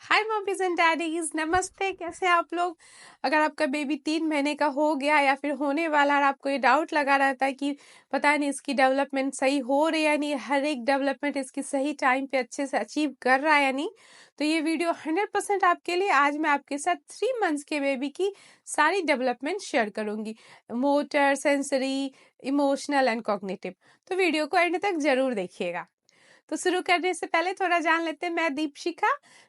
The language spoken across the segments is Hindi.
हाय मम्मीज एंड डैडीज, नमस्ते। कैसे हैं आप लोग? अगर आपका बेबी 3 महीने का हो गया या फिर होने वाला और आपको ये डाउट लगा रहता है कि पता नहीं इसकी डेवलपमेंट सही हो रही है या नहीं, हर एक डेवलपमेंट इसकी सही टाइम पे अच्छे से अचीव कर रहा है या नहीं, तो ये वीडियो 100% आपके लिए। आज मैं आपके साथ 3 मंथ्स के बेबी की सारी डेवलपमेंट शेयर करूंगी, motor, sensory, emotional and cognitive. तो वीडियो को एंड तक जरूर देखिएगा। तो शुरू करने से पहले थोड़ा जान लेते हैं। मैं दीपशिखा,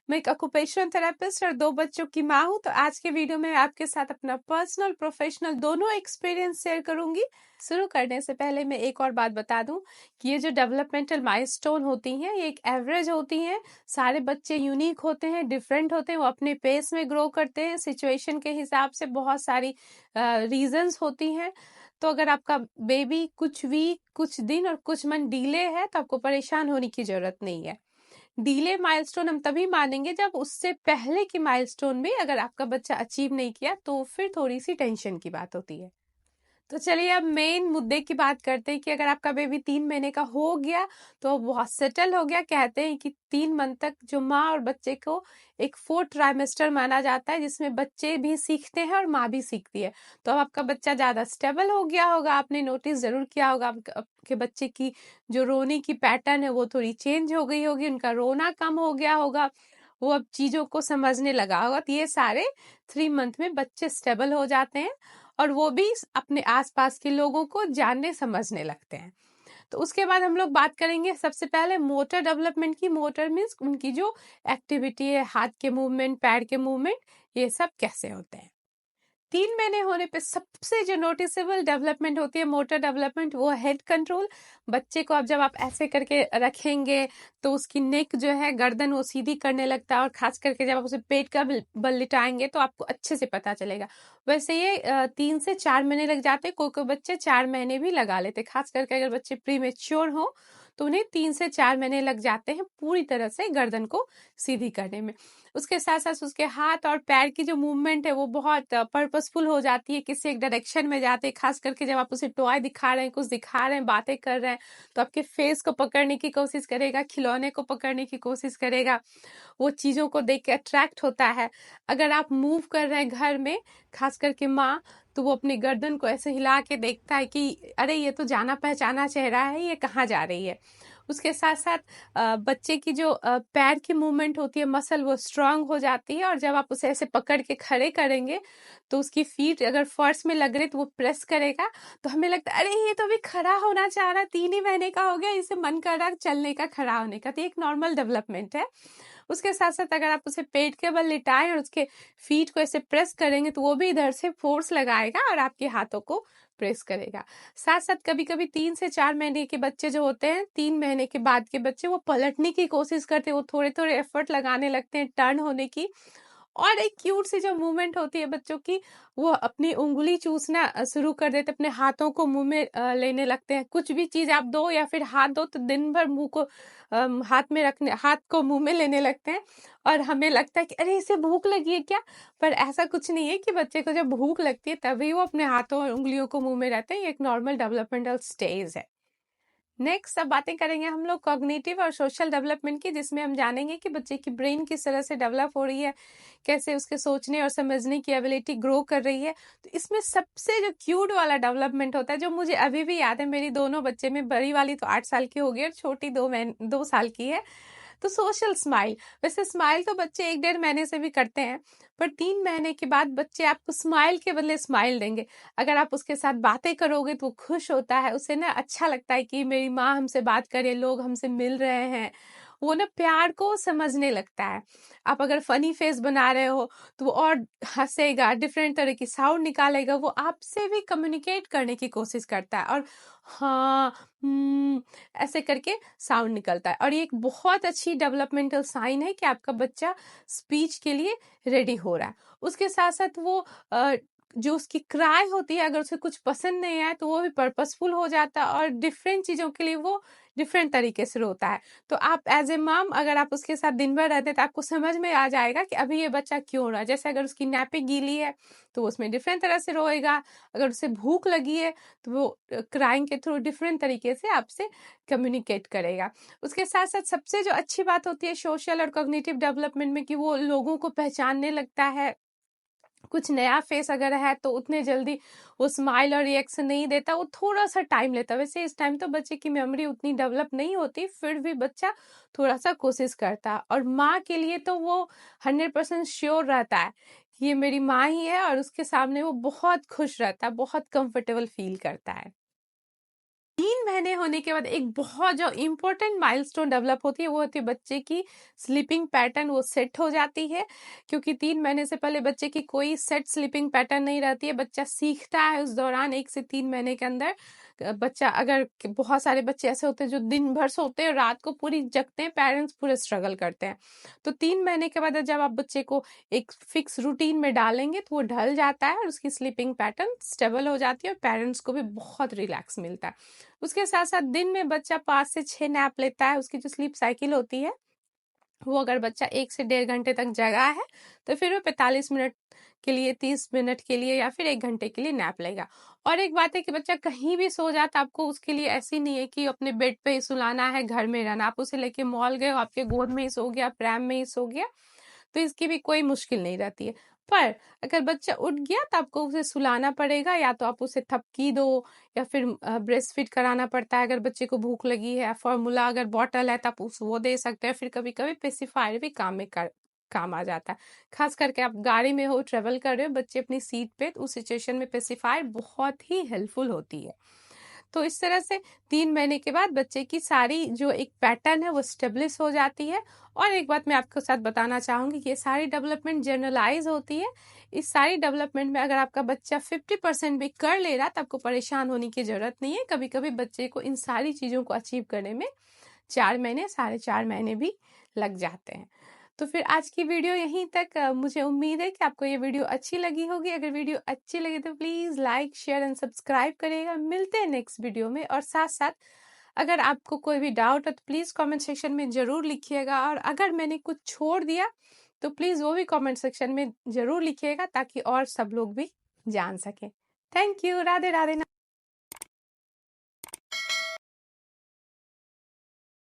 मैं एक ऑक्यूपेशनल थेरेपिस्ट और 2 बच्चों की माँ हूँ। तो आज के वीडियो में आपके साथ अपना पर्सनल प्रोफेशनल दोनों एक्सपीरियंस शेयर करूंगी। शुरू करने से पहले मैं एक और बात बता दूं कि ये जो डेवलपमेंटल माइलस्टोन होती हैं ये एक एवरेज होती हैं। सारे बच्चे यूनिक होते हैं, डिफरेंट होते हैं, वो अपने पेस में ग्रो करते हैं। सिचुएशन के हिसाब से बहुत सारी रीजंस होती हैं। तो अगर आपका बेबी कुछ वीक, कुछ दिन और कुछ मंथ डिले है तो आपको परेशान होने की जरूरत नहीं है। डिले माइलस्टोन हम तभी मानेंगे जब उससे पहले की माइलस्टोन में अगर आपका बच्चा अचीव नहीं किया तो फिर थोड़ी सी टेंशन की बात होती है। तो चलिए अब मेन मुद्दे की बात करते हैं कि अगर आपका बेबी 3 महीने का हो गया तो बहुत सेटल हो गया। कहते हैं कि 3 मंथ तक जो माँ और बच्चे को एक 4th ट्राइमेस्टर माना जाता है, जिसमें बच्चे भी सीखते हैं और माँ भी सीखती है। तो अब आपका बच्चा ज्यादा स्टेबल हो गया होगा। आपने नोटिस जरूर किया होगा आपके बच्चे की जो रोने की पैटर्न है वो थोड़ी चेंज हो गई होगी, उनका रोना कम हो गया होगा, वो अब चीजों को समझने लगा होगा। तो ये सारे 3 मंथ में बच्चे स्टेबल हो जाते हैं और वो भी अपने आसपास के लोगों को जानने समझने लगते हैं। तो उसके बाद हम लोग बात करेंगे सबसे पहले मोटर डेवलपमेंट की। मोटर मीन्स उनकी जो एक्टिविटी है, हाथ के मूवमेंट, पैर के मूवमेंट, ये सब कैसे होते हैं। 3 महीने होने पे सबसे जो नोटिसेबल डेवलपमेंट होती है मोटर डेवलपमेंट, वो है हेड कंट्रोल। बच्चे को अब जब आप ऐसे करके रखेंगे तो उसकी नेक जो है, गर्दन, वो सीधी करने लगता है। और खास करके जब आप उसे पेट का बल लिटाएंगे तो आपको अच्छे से पता चलेगा। वैसे ये 3 से 4 महीने लग जाते, कोई कोई बच्चे 4 महीने भी लगा लेते। खास करके अगर बच्चे प्री मेच्योर हो तो उन्हें 3 से 4 महीने लग जाते हैं पूरी तरह से गर्दन को सीधी करने में। उसके साथ साथ उसके हाथ और पैर की जो मूवमेंट है वो बहुत पर्पसफुल हो जाती है, किसी एक डायरेक्शन में जाते हैं। खास करके जब आप उसे टॉय दिखा रहे हैं, कुछ दिखा रहे हैं, बातें कर रहे हैं, तो आपके फेस को पकड़ने की कोशिश करेगा, खिलौने को पकड़ने की कोशिश करेगा, वो चीजों को देख के अट्रैक्ट होता है। अगर आप मूव कर रहे हैं घर में, खास करके माँ, तो वो अपनी गर्दन को ऐसे हिला के देखता है कि अरे ये तो जाना पहचाना चेहरा है, ये कहाँ जा रही है। उसके साथ साथ बच्चे की जो पैर की मूवमेंट होती है, मसल, वो स्ट्रांग हो जाती है। और जब आप उसे ऐसे पकड़ के खड़े करेंगे तो उसकी फीट अगर फर्श में लग रहे तो वो प्रेस करेगा, तो हमें लगता है अरे ये तो अभी खड़ा होना चाह रहा है, 3 ही महीने का हो गया, इसे मन कर रहा है चलने का, खड़ा होने का। तो एक नॉर्मल डेवलपमेंट है। उसके साथ साथ अगर आप उसे पेट के बल लिटाएं और उसके फीट को ऐसे प्रेस करेंगे तो वो भी इधर से फोर्स लगाएगा और आपके हाथों को प्रेस करेगा। साथ साथ कभी कभी 3 से 4 महीने के बच्चे जो होते हैं, 3 महीने के बाद के बच्चे, वो पलटने की कोशिश करते हैं, वो थोड़े थोड़े एफर्ट लगाने लगते हैं टर्न होने की। और एक क्यूट सी जो मूवमेंट होती है बच्चों की, वो अपनी उंगली चूसना शुरू कर देते, अपने हाथों को मुंह में लेने लगते हैं। कुछ भी चीज आप दो या फिर हाथ दो तो दिन भर मुंह को हाथ में रखने, हाथ को मुंह में लेने लगते हैं। और हमें लगता है कि अरे इसे भूख लगी है क्या, पर ऐसा कुछ नहीं है कि बच्चे को जब भूख लगती है तभी वो अपने हाथों और उंगलियों को मुंह में रहते हैं। ये एक नॉर्मल डेवलपमेंटल स्टेज है। नेक्स्ट अब बातें करेंगे हम लोग कॉग्निटिव और सोशल डेवलपमेंट की, जिसमें हम जानेंगे कि बच्चे की ब्रेन किस तरह से डेवलप हो रही है, कैसे उसके सोचने और समझने की एबिलिटी ग्रो कर रही है। तो इसमें सबसे जो क्यूट वाला डेवलपमेंट होता है, जो मुझे अभी भी याद है, मेरी दोनों बच्चे में, बड़ी वाली तो 8 साल की हो गई और छोटी 2 साल की है। तो सोशल स्माइल, वैसे स्माइल तो बच्चे 1-1.5 महीने से भी करते हैं, पर 3 महीने के बाद बच्चे आपको स्माइल के बदले स्माइल देंगे। अगर आप उसके साथ बातें करोगे तो वो खुश होता है, उसे ना अच्छा लगता है कि मेरी माँ हमसे बात करे, लोग हमसे मिल रहे हैं, वो ना प्यार को समझने लगता है। आप अगर फनी फेस बना रहे हो तो वो और हंसेगा, डिफरेंट तरह की साउंड निकालेगा, वो आपसे भी कम्युनिकेट करने की कोशिश करता है। और हाँ, ऐसे करके साउंड निकलता है। और ये एक बहुत अच्छी डेवलपमेंटल साइन है कि आपका बच्चा स्पीच के लिए रेडी हो रहा है। उसके साथ साथ वो जो उसकी क्राई होती है, अगर उसे कुछ पसंद नहीं आए तो वो भी पर्पसफुल हो जाता है और डिफरेंट चीज़ों के लिए वो डिफरेंट तरीके से रोता है। तो आप एज ए मम अगर आप उसके साथ दिन भर रहते हैं तो आपको समझ में आ जाएगा कि अभी ये बच्चा क्यों रहा है। जैसे अगर उसकी नैपी गीली है तो वो उसमें डिफरेंट तरह से रोएगा, अगर उसे भूख लगी है तो वो क्राइंग के थ्रू डिफरेंट तरीके से आपसे कम्युनिकेट करेगा। उसके साथ साथ सबसे जो अच्छी बात होती है सोशल और कॉग्निटिव डेवलपमेंट में कि वो लोगों को पहचानने लगता है। कुछ नया फेस अगर है तो उतने जल्दी वो स्माइल और रिएक्शन नहीं देता, वो थोड़ा सा टाइम लेता है। वैसे इस टाइम तो बच्चे की मेमोरी उतनी डेवलप नहीं होती, फिर भी बच्चा थोड़ा सा कोशिश करता है। और माँ के लिए तो वो 100% श्योर रहता है कि ये मेरी माँ ही है और उसके सामने वो बहुत खुश रहता है, बहुत कंफर्टेबल फील करता है। 3 महीने होने के बाद एक बहुत जो इम्पोर्टेंट माइलस्टोन डेवलप होती है वो होती है बच्चे की स्लीपिंग पैटर्न, वो सेट हो जाती है। क्योंकि 3 महीने से पहले बच्चे की कोई सेट स्लीपिंग पैटर्न नहीं रहती है। बच्चा सीखता है उस दौरान 1 से 3 महीने के अंदर। बच्चा अगर बहुत सारे बच्चे ऐसे होते हैं जो दिन भर सोते हैं और रात को पूरी जगते हैं, पेरेंट्स पूरे स्ट्रगल करते हैं। तो 3 महीने के बाद जब आप बच्चे को एक फिक्स रूटीन में डालेंगे तो वो ढल जाता है और उसकी स्लीपिंग पैटर्न स्टेबल हो जाती है और पेरेंट्स को भी बहुत रिलैक्स मिलता है। उसके साथ साथ दिन में बच्चा 5 से 6 नैप लेता है। उसकी जो स्लीप साइकिल होती है वो अगर बच्चा 1 से 1.5 घंटे तक जगा है तो फिर वो 45 मिनट के लिए, 30 मिनट के लिए या फिर 1 घंटे के लिए नैप लेगा। और एक बात है कि बच्चा कहीं भी सो जाता, आपको उसके लिए ऐसी नहीं है कि अपने बेड पे ही सुलाना है, घर में रहना। आप उसे लेके मॉल गए, आपके गोद में ही सो गया, प्रैम में ही सो गया, तो इसकी भी कोई मुश्किल नहीं रहती है। पर अगर बच्चा उठ गया तो आपको उसे सुलाना पड़ेगा, या तो आप उसे थपकी दो या फिर ब्रेस्ट फीड कराना पड़ता है। अगर बच्चे को भूख लगी है, फॉर्मूला अगर बॉटल है तो आप वो दे सकते हैं। फिर कभी कभी पेसिफायर भी काम आ जाता है। खास करके आप गाड़ी में हो, ट्रेवल कर रहे हो, बच्चे अपनी सीट पे, तो उस सिचुएशन में पेसिफायर बहुत ही हेल्पफुल होती है। तो इस तरह से 3 महीने के बाद बच्चे की सारी जो एक पैटर्न है वो स्टेब्लिश हो जाती है। और एक बात मैं आपके साथ बताना चाहूंगी कि ये सारी डेवलपमेंट जनरलाइज होती है। इस सारी डेवलपमेंट में अगर आपका बच्चा 50% भी कर ले रहा तो आपको परेशान होने की जरूरत नहीं है। कभी कभी बच्चे को इन सारी चीजों को अचीव करने में 4 महीने, 4.5 महीने भी लग जाते हैं। तो फिर आज की वीडियो यहीं तक। मुझे उम्मीद है कि आपको ये वीडियो अच्छी लगी होगी। अगर वीडियो अच्छी लगी तो please like, share and subscribe करिएगा। मिलते हैं नेक्स्ट वीडियो में। और साथ साथ अगर आपको कोई भी डाउट है तो प्लीज कमेंट सेक्शन में जरूर लिखिएगा। और अगर मैंने कुछ छोड़ दिया तो प्लीज वो भी कमेंट सेक्शन में जरूर लिखिएगा, ताकि और सब लोग भी जान सके। Thank you. राधे राधे।